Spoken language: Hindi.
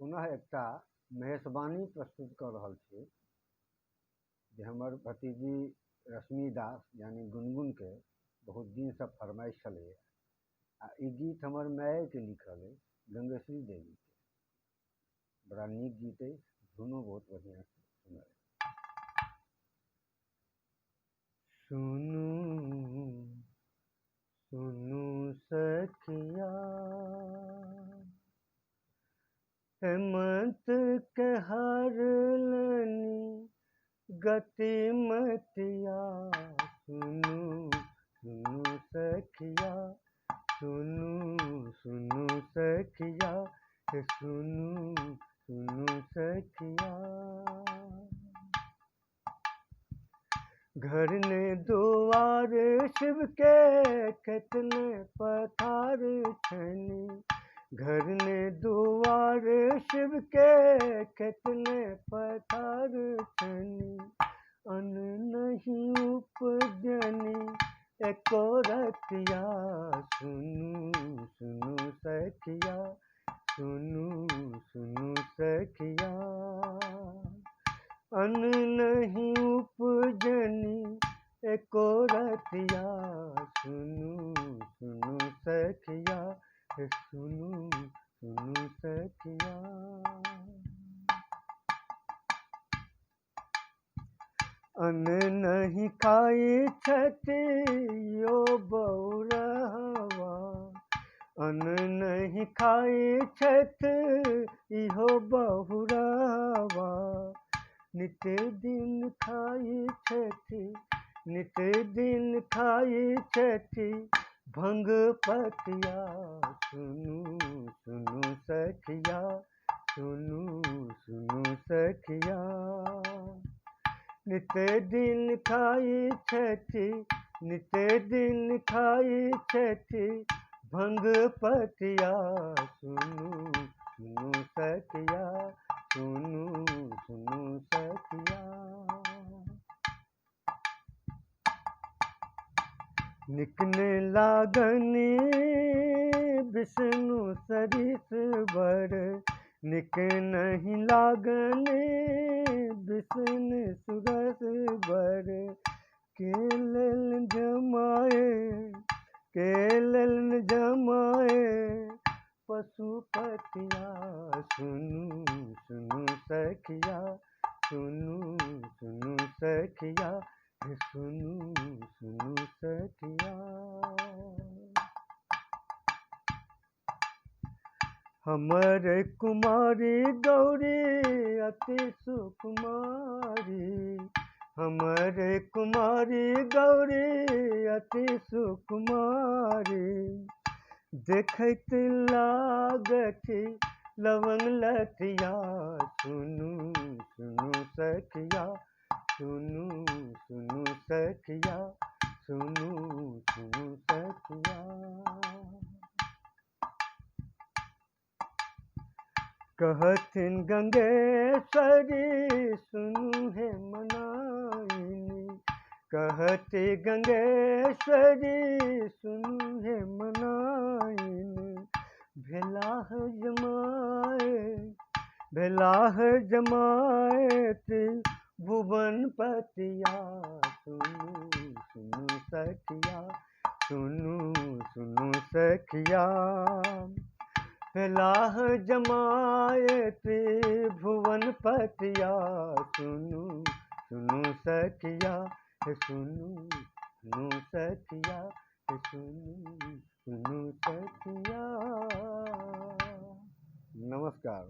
पुनः एकटा मेहसबानी प्रस्तुत कऽ रहल छी जे हमर भतीजी रश्मि दास यानी गुनगुनके बहुत दिनसँ फरमाइश छलैए आ ई गीत हमर मायके लिखल अछि गंगेश्वरी देवीके। बड़ा नीक गीत अछि, धुनो बहुत बढ़िआँ सुनल। सुनू सुनू सखिया हेमंत के हरलनी गति मतिया। सुनू सुनू सखिया सुनू सुनू सखिया सुनू सुनू सखिया। घर ने दुआर शिव के कितने पथार छनी। घर ने दुआर शिव के कितने पथार छनी। अन्न नहीं उपजनी एको रतिया। सुनू सुनू सखिया सुनू सुनू सखिया। अन्न नहीं उपजनी एको रतिया। सुनू सुनू सखिया सुनू सुनू सखिया। अन्न नहीं खाई छथि यो बहुरहवा। अन्न नहीं खाई छथि इहो बहुरहवा। नित दिन खाई छथि नित दिन खाई छथि भंग पतिया। सुनू सुनू सखिया सुनू सुनू सखिया। नित दिन खाई छथि नित दिन खाई छथि भंग पतिया। सुनू सुनू सखिया सुनू सुनू सखिया। निकने लागनी विष्णु सरिस बर। निक नहीं लागनी विष्णु सुरस बर। के लेल जमाए के लेल जमाए पशुपतिया। सुनू सुनू सखिया सुनू सुनू सखिया सुनू सुनू सखिया। हमर कुमारी गौरी अति सुकुमारी। हमर कुमारी गौरी अति सुकुमारी। देखैत लागति लवंग लतिया। सुनू सुनू सखिया सुनू सुनू सखिया सुनू सुनू सखिया। कहथिन गंगेश्वरी सुनू हे मनाइनी। कहती गंगेश्वरी सुनू हे मनाइनी। भेलाह जमाए भेलाह जमाएत भुवन पतिया। सुनू सुनू सखिया सुनू सुनू सखिया। भेलाह जमाएत भुवन पतिया। सुनू सुनू सखिया सुनू सुनू सखिया सुनू सुनू सखिया। नमस्कार।